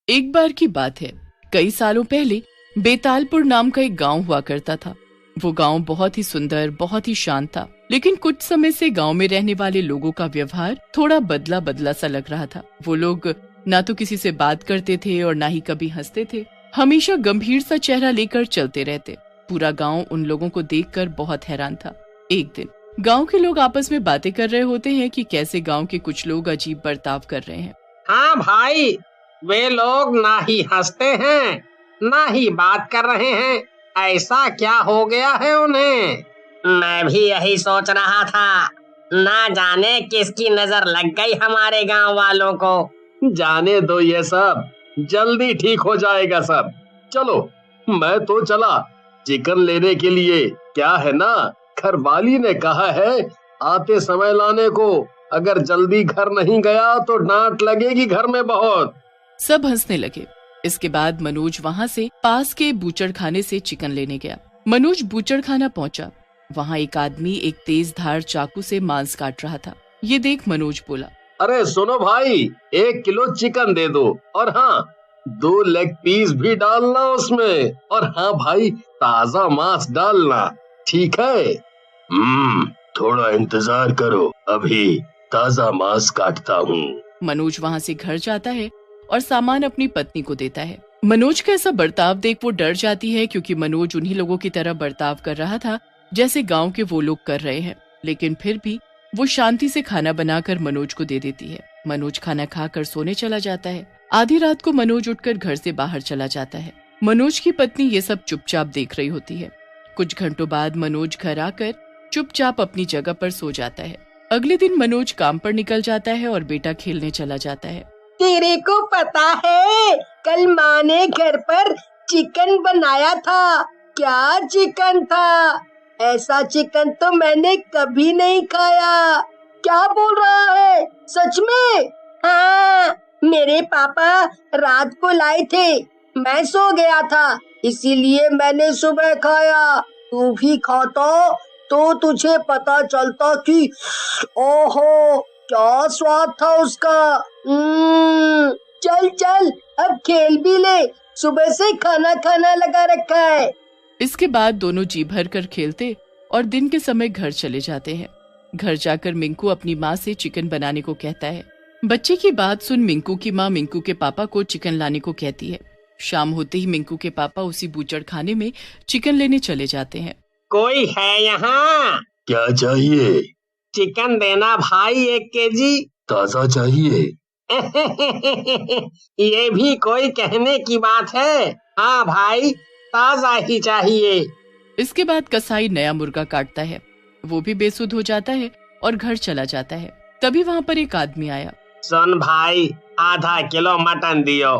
एक बार की बात है, कई सालों पहले बेतालपुर नाम का एक गांव हुआ करता था। वो गांव बहुत ही सुंदर, बहुत ही शांत था, लेकिन कुछ समय से गांव में रहने वाले लोगों का व्यवहार थोड़ा बदला बदला सा लग रहा था। वो लोग ना तो किसी से बात करते थे और ना ही कभी हंसते थे। हमेशा गंभीर सा चेहरा लेकर चलते रहते। पूरा गांव उन लोगों को देखकर बहुत हैरान था। एक दिन गांव के लोग आपस में बातें कर रहे होते हैं कि कैसे गांव के कुछ लोग अजीब बर्ताव कर रहे हैं। हाँ भाई, वे लोग ना ही हंसते हैं ना ही बात कर रहे हैं। ऐसा क्या हो गया है उन्हें? मैं भी यही सोच रहा था। ना जाने किसकी नजर लग गई हमारे गांव वालों को। जाने दो ये सब, जल्दी ठीक हो जाएगा सब। चलो, मैं तो चला चिकन लेने के लिए। क्या है ना, घरवाली ने कहा है आते समय लाने को। अगर जल्दी घर नहीं गया तो डांट लगेगी घर में बहुत। सब हंसने लगे। इसके बाद मनोज वहाँ से पास के बूचड़ खाने से चिकन लेने गया। मनोज बूचड़ खाना पहुँचा। वहाँ एक आदमी एक तेज धार चाकू से मांस काट रहा था। ये देख मनोज बोला, अरे सुनो भाई, 1 किलो चिकन दे दो, और हाँ 2 लेग पीस भी डालना उसमें। और हाँ भाई, ताजा मांस डालना, ठीक है? थोड़ा इंतजार करो, अभी ताजा मांस काटता हूँ। मनोज वहाँ से घर जाता है और सामान अपनी पत्नी को देता है। मनोज का ऐसा बर्ताव देख वो डर जाती है, क्योंकि मनोज उन्हीं लोगों की तरह बर्ताव कर रहा था जैसे गांव के वो लोग कर रहे हैं। लेकिन फिर भी वो शांति से खाना बनाकर मनोज को दे देती है। मनोज खाना खाकर सोने चला जाता है। आधी रात को मनोज उठकर घर से बाहर चला जाता है। मनोज की पत्नी ये सब चुपचाप देख रही होती है। कुछ घंटों बाद मनोज घर आकर चुपचाप अपनी जगह पर सो जाता है। अगले दिन मनोज काम पर निकल जाता है और बेटा खेलने चला जाता है। तेरे को पता है, कल माँ ने घर पर चिकन बनाया था। क्या चिकन था! ऐसा चिकन तो मैंने कभी नहीं खाया। क्या बोल रहा है, सच में? हाँ, मेरे पापा रात को लाए थे। मैं सो गया था, इसीलिए मैंने सुबह खाया। तू भी खाता तो तुझे पता चलता कि ओहो क्या स्वाद था उसका। चल चल, अब खेल भी ले, सुबह से खाना खाना लगा रखा है। इसके बाद दोनों जी भर कर खेलते और दिन के समय घर चले जाते हैं। घर जाकर मिंकू अपनी माँ से चिकन बनाने को कहता है। बच्चे की बात सुन मिंकू की माँ मिंकू के पापा को चिकन लाने को कहती है। शाम होते ही मिंकू के पापा उसी बूचड़ खाने में चिकन लेने चले जाते हैं। कोई है यहाँ? क्या चाहिए? चिकन देना भाई, 1 केजी। ताजा चाहिए? ये भी कोई कहने की बात है? हाँ भाई, ताजा ही चाहिए। इसके बाद कसाई नया मुर्गा काटता है। वो भी बेसुध हो जाता है और घर चला जाता है। तभी वहाँ पर एक आदमी आया। सुन भाई, आधा किलो मटन दियो।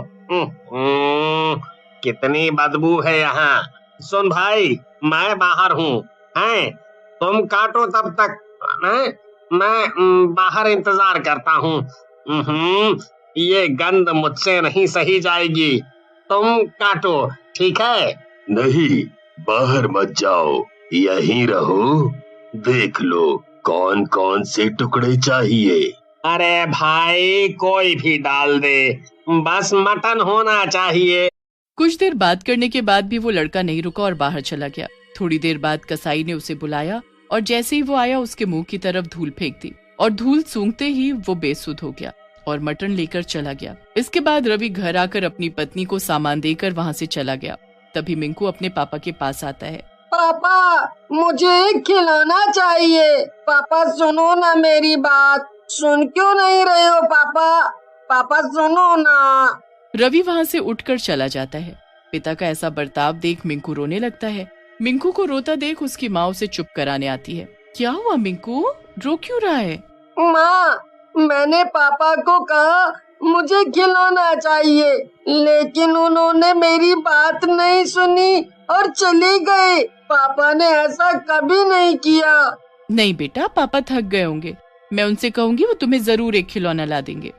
कितनी बदबू है यहाँ। सुन भाई, मैं बाहर हूँ, हैं? तुम काटो तब तक, मैं बाहर इंतजार करता हूँ। ये गंध मुझसे नहीं सही जाएगी। तुम काटो, ठीक है? नहीं, बाहर मत जाओ, यहीं रहो। देख लो कौन कौन से टुकड़े चाहिए। अरे भाई, कोई भी डाल दे, बस मटन होना चाहिए। कुछ देर बात करने के बाद भी वो लड़का नहीं रुका और बाहर चला गया। थोड़ी देर बाद कसाई ने उसे बुलाया और जैसे ही वो आया उसके मुंह की तरफ धूल फेंक दी और धूल सूंघते ही वो बेसुध हो गया और मटन लेकर चला गया। इसके बाद रवि घर आकर अपनी पत्नी को सामान देकर वहाँ से चला गया। तभी मिंकू अपने पापा के पास आता है। पापा, मुझे खिलाना चाहिए। पापा सुनो ना मेरी बात, सुन क्यों नहीं रहे हो पापा? पापा सुनो ना। रवि वहाँ से उठकर चला जाता है। पिता का ऐसा बर्ताव देख मिंकू रोने लगता है। मिंकू को रोता देख उसकी माँ उसे चुप कराने आती है। क्या हुआ मिंकू, रो क्यों रहा है? माँ, मैंने पापा को कहा मुझे खिलाना चाहिए, लेकिन उन्होंने मेरी बात नहीं सुनी और चले गए। पापा ने ऐसा कभी नहीं किया। नहीं बेटा, पापा थक गए होंगे। मैं उनसे कहूँगी, वो तुम्हें जरूर एक खिलौना ला देंगे।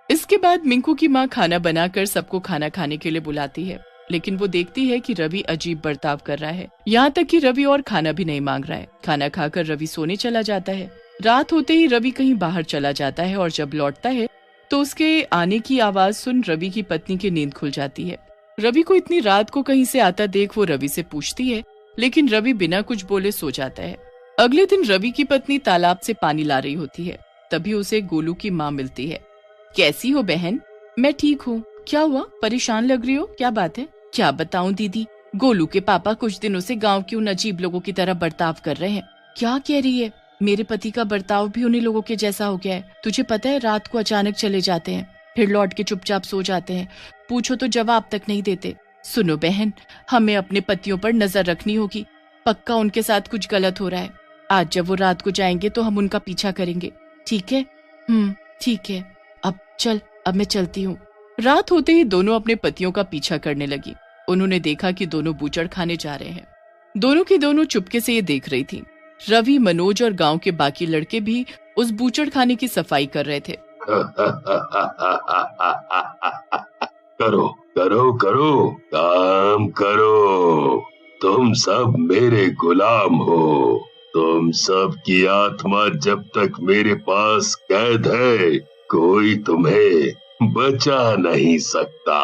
इसके बाद मिंकू की माँ खाना बनाकर सबको खाना खाने के लिए बुलाती है, लेकिन वो देखती है कि रवि अजीब बर्ताव कर रहा है। यहाँ तक कि रवि और खाना भी नहीं मांग रहा है। खाना खाकर रवि सोने चला जाता है। रात होते ही रवि कहीं बाहर चला जाता है और जब लौटता है तो उसके आने की आवाज सुन रवि की पत्नी की नींद खुल जाती है। रवि को इतनी रात को कहीं से आता देख वो रवि से पूछती है, लेकिन रवि बिना कुछ बोले सो जाता है। अगले दिन रवि की पत्नी तालाब से पानी ला रही होती है, तभी उसे गोलू की माँ मिलती है। कैसी हो बहन? मैं ठीक हूँ। क्या हुआ, परेशान लग रही हो, क्या बात है? क्या बताऊं दीदी, गोलू के पापा कुछ दिनों से गांव के उन अजीब लोगों की तरह बर्ताव कर रहे हैं। क्या कह रही है? मेरे पति का बर्ताव भी उन्हीं लोगों के जैसा हो गया है। तुझे पता है, रात को अचानक चले जाते हैं, फिर लौट के चुपचाप सो जाते हैं, पूछो तो जवाब तक नहीं देते। सुनो बहन, हमें अपने पतियों पर नजर रखनी होगी, पक्का उनके साथ कुछ गलत हो रहा है। आज जब वो रात को जाएंगे तो हम उनका पीछा करेंगे, ठीक है? ठीक है। अब मैं चलती हूँ। रात होते ही दोनों अपने पतियों का पीछा करने लगी। उन्होंने देखा कि दोनों बूचड़ खाने जा रहे हैं। दोनों की दोनों चुपके से ये देख रही थी। रवि, मनोज और गांव के बाकी लड़के भी उस बूचड़ खाने की सफाई कर रहे थे। करो करो करो, काम करो, तुम सब मेरे गुलाम हो। तुम सब की आत्मा जब तक मेरे पास कैद है, कोई तुम्हें बचा नहीं सकता।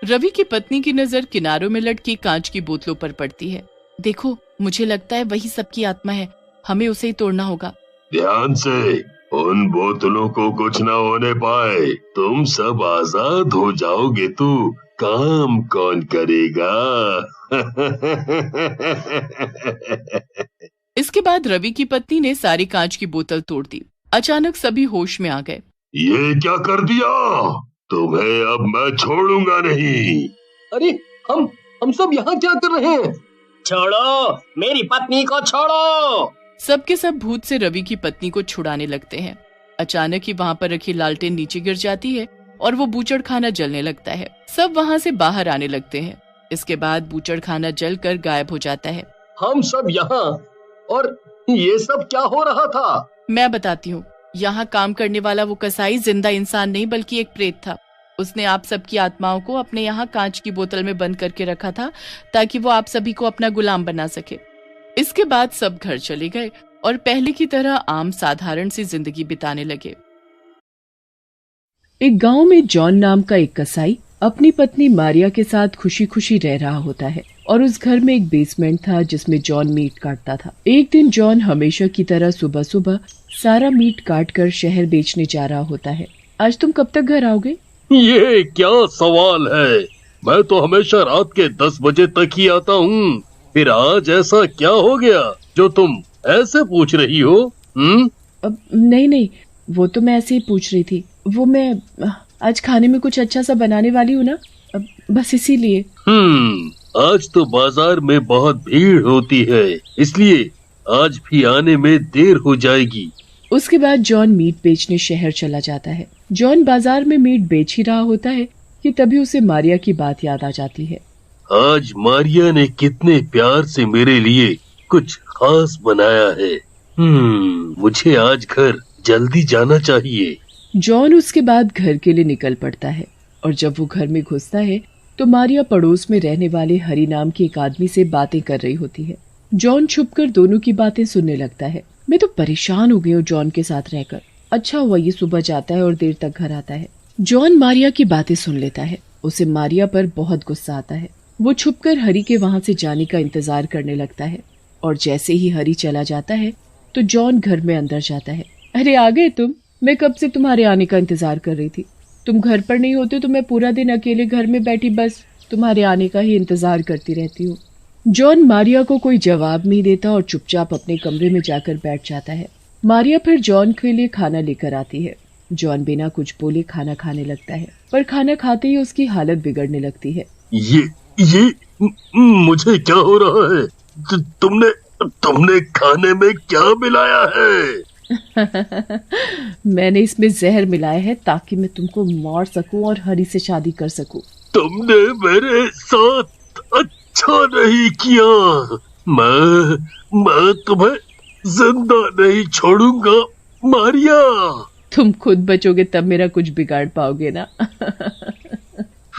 रवि की पत्नी की नजर किनारों में लटकी कांच की बोतलों पर पड़ती है। देखो, मुझे लगता है वही सबकी आत्मा है, हमें उसे ही तोड़ना होगा। ध्यान से, उन बोतलों को कुछ न होने पाए, तुम सब आजाद हो जाओगे तो काम कौन करेगा? इसके बाद रवि की पत्नी ने सारी कांच की बोतल तोड़ दी। अचानक सभी होश में आ गए। ये क्या कर दिया? तुम्हें अब मैं छोड़ूंगा नहीं। अरे हम सब यहाँ क्या कर रहे हैं? छोड़ो, मेरी पत्नी को छोड़ो। सबके सब भूत से रवि की पत्नी को छुड़ाने लगते हैं। अचानक ही वहाँ पर रखी लालटेन नीचे गिर जाती है और वो बूचड़ खाना जलने लगता है। सब वहाँ से बाहर आने लगते हैं। इसके बाद बूचड़ खाना जलकर गायब हो जाता है। हम सब यहाँ, और ये सब क्या हो रहा था? मैं बताती हूँ। यहाँ काम करने वाला वो कसाई जिंदा इंसान नहीं बल्कि एक प्रेत था। उसने आप सबकी आत्माओं को अपने यहाँ कांच की बोतल में बंद करके रखा था ताकि वो आप सभी को अपना गुलाम बना सके। इसके बाद सब घर चले गए और पहले की तरह आम साधारण सी जिंदगी बिताने लगे। एक गांव में जॉन नाम का एक कसाई अपनी पत्नी मारिया के साथ खुशी खुशी रह रहा होता है और उस घर में एक बेसमेंट था जिसमें जॉन मीट काटता था। एक दिन जॉन हमेशा की तरह सुबह सुबह सारा मीट काट कर शहर बेचने जा रहा होता है। आज तुम कब तक घर आओगे? ये क्या सवाल है? मैं तो हमेशा रात के 10 बजे तक ही आता हूँ। फिर आज ऐसा क्या हो गया जो तुम ऐसे पूछ रही हो? नहीं, वो तो मैं ऐसे ही पूछ रही थी। वो मैं आज खाने में कुछ अच्छा सा बनाने वाली हूँ ना, बस इसीलिए। आज तो बाजार में बहुत भीड़ होती है, इसलिए आज भी आने में देर हो जाएगी। उसके बाद जॉन मीट बेचने शहर चला जाता है। जॉन बाजार में मीट बेच ही रहा होता है कि तभी उसे मारिया की बात याद आ जाती है। आज मारिया ने कितने प्यार से मेरे लिए कुछ खास बनाया है। मुझे आज घर जल्दी जाना चाहिए। जॉन उसके बाद घर के लिए निकल पड़ता है और जब वो घर में घुसता है तो मारिया पड़ोस में रहने वाले हरी नाम के एक आदमी से बातें कर रही होती है। जॉन छुपकर दोनों की बातें सुनने लगता है। मैं तो परेशान हो गई हूँ जॉन के साथ रहकर। अच्छा हुआ ये सुबह जाता है और देर तक घर आता है। जॉन मारिया की बातें सुन लेता है। उसे मारिया पर बहुत गुस्सा आता है। वो छुपकर हरी के वहाँ से जाने का इंतजार करने लगता है और जैसे ही हरी चला जाता है तो जॉन घर में अंदर जाता है। अरे आ गए तुम? मैं कब से तुम्हारे आने का इंतजार कर रही थी। तुम घर पर नहीं होते तो मैं पूरा दिन अकेले घर में बैठी बस तुम्हारे आने का ही इंतजार करती रहती हूँ। जॉन मारिया को कोई जवाब नहीं देता और चुपचाप अपने कमरे में जाकर बैठ जाता है। मारिया फिर जॉन के लिए खाना लेकर आती है। जॉन बिना कुछ बोले खाना खाने लगता है, पर खाना खाते ही उसकी हालत बिगड़ने लगती है। ये मुझे क्या हो रहा है? तुमने खाने में क्या मिलाया है? मैंने इसमें जहर मिलाया है ताकि मैं तुमको मार सकूं और हरी से शादी कर सकूं। तुमने मेरे साथ अच्छा नहीं किया। मैं तुम्हें जिंदा नहीं छोड़ूंगा मारिया। तुम खुद बचोगे तब मेरा कुछ बिगाड़ पाओगे ना।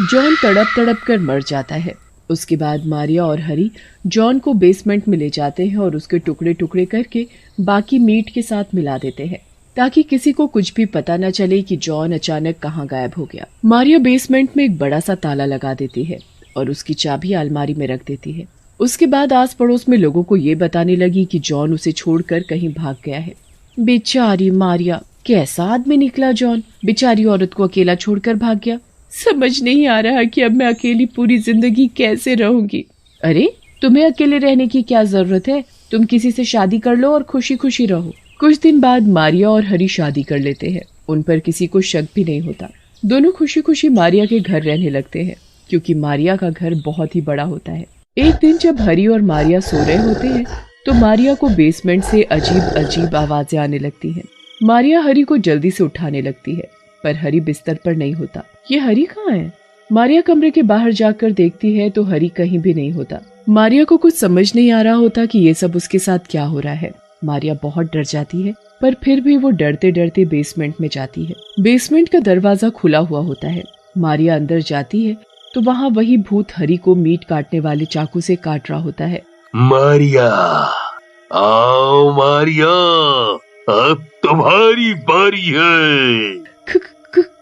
जॉन तड़प तड़प कर मर जाता है। उसके बाद मारिया और हरी जॉन को बेसमेंट में ले जाते हैं और उसके टुकड़े टुकड़े करके बाकी मीट के साथ मिला देते हैं। ताकि किसी को कुछ भी पता न चले कि जॉन अचानक कहाँ गायब हो गया। मारिया बेसमेंट में एक बड़ा सा ताला लगा देती है और उसकी चाबी अलमारी में रख देती है। उसके बाद आस पड़ोस में लोगों को ये बताने लगी कि जॉन उसे छोड़कर कहीं भाग गया है। बेचारी मारिया, कैसा आदमी निकला जॉन, बेचारी औरत को अकेला छोड़कर भाग गया। समझ नहीं आ रहा कि अब मैं अकेली पूरी जिंदगी कैसे रहूंगी। अरे तुम्हें अकेले रहने की क्या जरूरत है, तुम किसी से शादी कर लो और खुशी खुशी रहो। कुछ दिन बाद मारिया और हरी शादी कर लेते हैं। उन पर किसी को शक भी नहीं होता। दोनों खुशी खुशी मारिया के घर रहने लगते हैं, क्योंकि मारिया का घर बहुत ही बड़ा होता है। एक दिन जब हरी और मारिया सो रहे होते हैं तो मारिया को बेसमेंट से अजीब अजीब आवाजें आने लगती हैं। मारिया हरी को जल्दी से उठाने लगती है, पर हरी बिस्तर पर नहीं होता। ये हरी कहाँ है? मारिया कमरे के बाहर जाकर देखती है तो हरी कहीं भी नहीं होता। मारिया को कुछ समझ नहीं आ रहा होता कि ये सब उसके साथ क्या हो रहा है। मारिया बहुत डर जाती है, पर फिर भी वो डरते डरते बेसमेंट में जाती है। बेसमेंट का दरवाजा खुला हुआ होता है। मारिया अंदर जाती है तो वहाँ वही भूत हरी को मीट काटने वाले चाकू से काट रहा होता है। मारिया, आओ मारिया, अब तुम्हारी बारी है।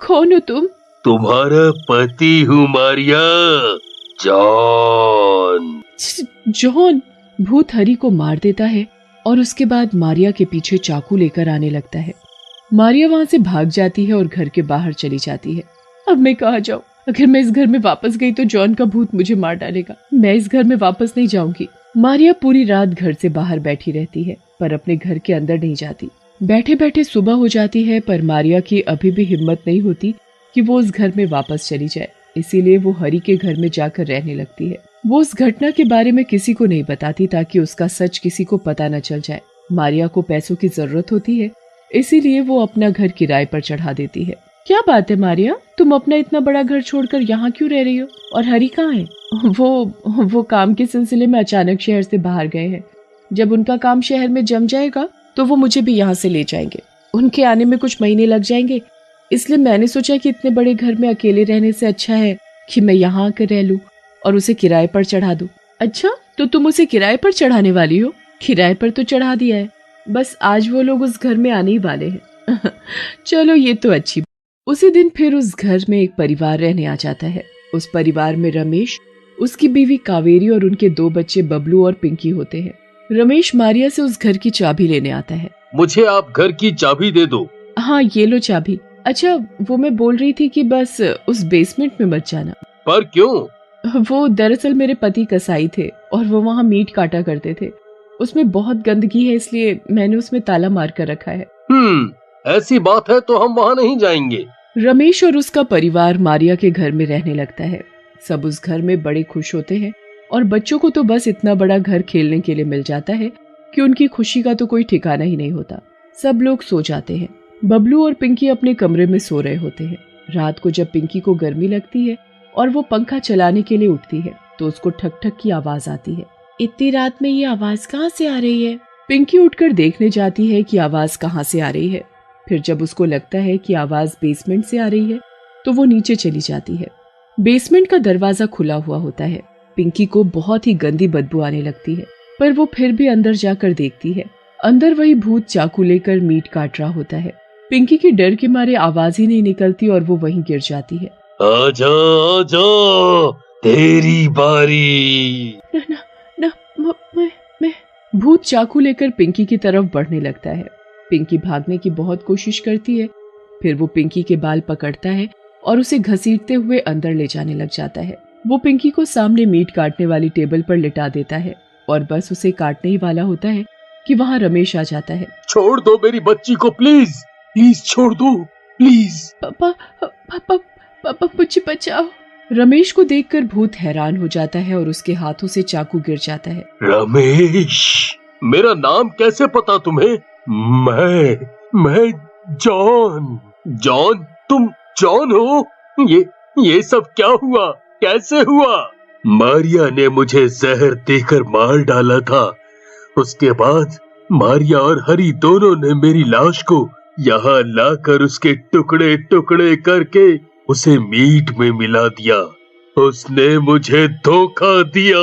कौन हो तुम? तुम्हारा पति हूँ मारिया, जॉन। जॉन? भूत हरी को मार देता है और उसके बाद मारिया के पीछे चाकू लेकर आने लगता है। मारिया वहाँ से भाग जाती है और घर के बाहर चली जाती है। अब मैं कहाँ जाऊँ? अगर मैं इस घर में वापस गई तो जॉन का भूत मुझे मार डालेगा। मैं इस घर में वापस नहीं जाऊंगी। मारिया पूरी रात घर से बाहर बैठी रहती है, पर अपने घर के अंदर नहीं जाती। बैठे बैठे सुबह हो जाती है, पर मारिया की अभी भी हिम्मत नहीं होती कि वो उस घर में वापस चली जाए। इसीलिए वो हरी के घर में जाकर रहने लगती है। वो उस घटना के बारे में किसी को नहीं बताती ताकि उसका सच किसी को पता न चल जाए। मारिया को पैसों की जरूरत होती है, इसीलिए वो अपना घर किराए पर चढ़ा देती है। क्या बात है मारिया, तुम अपना इतना बड़ा घर छोड़कर यहाँ क्यों रह रही हो? और हरी कहाँ है? वो काम के सिलसिले में अचानक शहर से बाहर गए हैं। जब उनका काम शहर में जम जाएगा तो वो मुझे भी यहाँ से ले जाएंगे। उनके आने में कुछ महीने लग जाएंगे, इसलिए मैंने सोचा कि इतने बड़े घर में अकेले रहने से अच्छा है कि मैं यहाँ आकर रह लूँ और उसे किराए पर चढ़ा दूँ। अच्छा, तो तुम उसे किराए पर चढ़ाने वाली हो? किराए पर तो चढ़ा दिया है, बस आज वो लोग उस घर में आने ही वाले हैं। चलो ये तो अच्छी। उसी दिन फिर उस घर में एक परिवार रहने आ जाता है। उस परिवार में रमेश, उसकी बीवी कावेरी और उनके 2 बच्चे बबलू और पिंकी होते हैं। रमेश मारिया से उस घर की चाबी लेने आता है। मुझे आप घर की चाबी दे दो। हाँ ये लो चाबी। अच्छा, वो मैं बोल रही थी कि बस उस बेसमेंट में मत जाना। पर क्यों? वो दरअसल मेरे पति कसाई थे और वो वहाँ मीट काटा करते थे। उसमें बहुत गंदगी है, इसलिए मैंने उसमें ताला मार कर रखा है। ऐसी बात है तो हम वहाँ नहीं जाएंगे। रमेश और उसका परिवार मारिया के घर में रहने लगता है। सब उस घर में बड़े खुश होते हैं और बच्चों को तो बस इतना बड़ा घर खेलने के लिए मिल जाता है कि उनकी खुशी का तो कोई ठिकाना ही नहीं होता। सब लोग सो जाते हैं। बबलू और पिंकी अपने कमरे में सो रहे होते हैं। रात को जब पिंकी को गर्मी लगती है और वो पंखा चलाने के लिए उठती है तो उसको ठक ठक की आवाज आती है। इतनी रात में ये आवाज कहाँ से आ रही है? पिंकी उठकर देखने जाती है कि आवाज कहाँ से आ रही है। फिर जब उसको लगता है कि आवाज बेसमेंट से आ रही है तो वो नीचे चली जाती है। बेसमेंट का दरवाजा खुला हुआ होता है। पिंकी को बहुत ही गंदी बदबू आने लगती है, पर वो फिर भी अंदर जाकर देखती है। अंदर वही भूत चाकू लेकर मीट काट रहा होता है। पिंकी के डर के मारे आवाज ही नहीं निकलती और वो वहीं गिर जाती है। आजा आजा, तेरी बारी। ना, मैं भूत चाकू लेकर पिंकी की तरफ बढ़ने लगता है। पिंकी भागने की बहुत कोशिश करती है। फिर वो पिंकी के बाल पकड़ता है और उसे घसीटते हुए अंदर ले जाने लग जाता है। वो पिंकी को सामने मीट काटने वाली टेबल पर लिटा देता है और बस उसे काटने ही वाला होता है कि वहाँ रमेश आ जाता है। छोड़ दो मेरी बच्ची को, प्लीज प्लीज छोड़ दो, प्लीज। पापा मुझे बचाओ। रमेश को देखकर भूत हैरान हो जाता है और उसके हाथों से चाकू गिर जाता है। रमेश, मेरा नाम कैसे पता तुम्हें? मैं जॉन। जॉन? तुम जॉन हो? ये सब क्या हुआ, कैसे हुआ? मारिया ने मुझे जहर देकर मार डाला था। उसके बाद मारिया और हरी दोनों ने मेरी लाश को यहाँ लाकर उसके टुकड़े टुकड़े करके उसे मीट में मिला दिया। उसने मुझे धोखा दिया।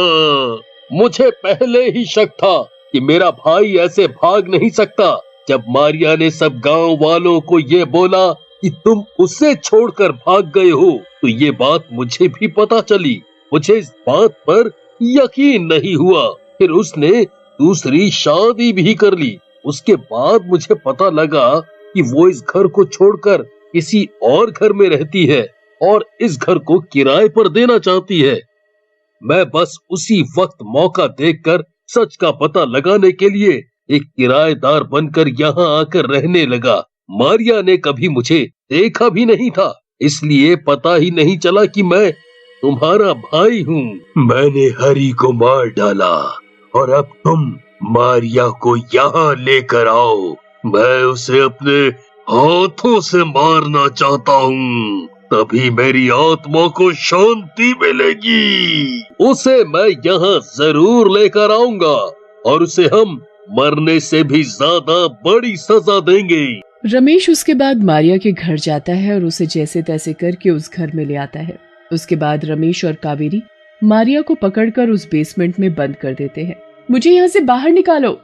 मुझे पहले ही शक था कि मेरा भाई ऐसे भाग नहीं सकता। जब मारिया ने सब गांव वालों को ये बोला कि तुम उसे छोड़कर भाग गए हो, तो ये बात मुझे भी पता चली। मुझे इस बात पर यकीन नहीं हुआ। फिर उसने दूसरी शादी भी कर ली। उसके बाद मुझे पता लगा कि वो इस घर को छोड़कर किसी और घर में रहती है और इस घर को किराए पर देना चाहती है। मैं बस उसी वक्त मौका देखकर सच का पता लगाने के लिए एक किराएदार बनकर यहाँ आकर रहने लगा। मारिया ने कभी मुझे देखा भी नहीं था, इसलिए पता ही नहीं चला कि मैं तुम्हारा भाई हूँ। मैंने हरी को मार डाला और अब तुम मारिया को यहाँ लेकर आओ। मैं उसे अपने हाथों से मारना चाहता हूँ, तभी मेरी आत्मा को शांति मिलेगी। उसे मैं यहाँ जरूर लेकर आऊंगा और उसे हम मरने से भी ज्यादा बड़ी सजा देंगे। रमेश उसके बाद मारिया के घर जाता है और उसे जैसे तैसे करके उस घर में ले आता है। उसके बाद रमेश और कावेरी मारिया को पकड़कर उस बेसमेंट में बंद कर देते हैं। मुझे यहाँ से बाहर निकालो,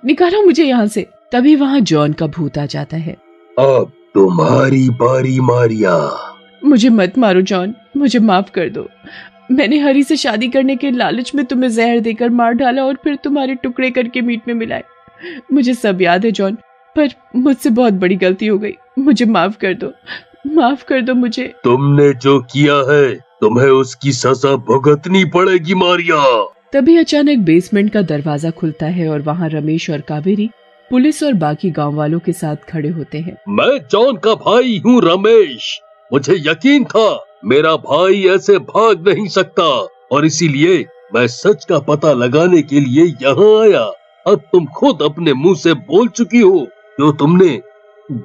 निकालो मुझे यहाँ से। तभी वहाँ जॉन का भूत आ जाता है। अब तुम्हारी बारी मारिया। मुझे मत मारो जॉन, मुझे माफ कर दो। मैंने हरी से शादी करने के लालच में तुम्हें जहर देकर मार डाला और फिर तुम्हारे टुकड़े करके मीट में मिलाए। मुझे सब याद है जॉन, पर मुझसे बहुत बड़ी गलती हो गई। मुझे माफ कर दो, माफ कर दो मुझे। तुमने जो किया है तुम्हें उसकी सजा भुगतनी पड़ेगी मारिया। तभी अचानक बेसमेंट का दरवाजा खुलता है और वहाँ रमेश और कावेरी पुलिस और बाकी गांव वालों के साथ खड़े होते हैं। मैं जॉन का भाई हूँ रमेश। मुझे यकीन था मेरा भाई ऐसे भाग नहीं सकता और इसीलिए मैं सच का पता लगाने के लिए यहाँ आया। अब तुम खुद अपने मुंह से बोल चुकी हो जो तुमने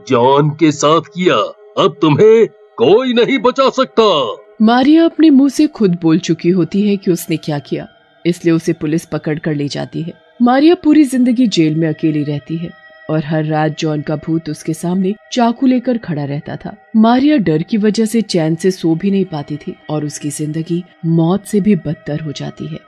जॉन के साथ किया। अब तुम्हें कोई नहीं बचा सकता। मारिया अपने मुंह से खुद बोल चुकी होती है कि उसने क्या किया, इसलिए उसे पुलिस पकड़ कर ले जाती है। मारिया पूरी जिंदगी जेल में अकेली रहती है और हर रात जॉन का भूत उसके सामने चाकू लेकर खड़ा रहता था। मारिया डर की वजह से चैन से सो भी नहीं पाती थी और उसकी जिंदगी मौत से भी बदतर हो जाती है।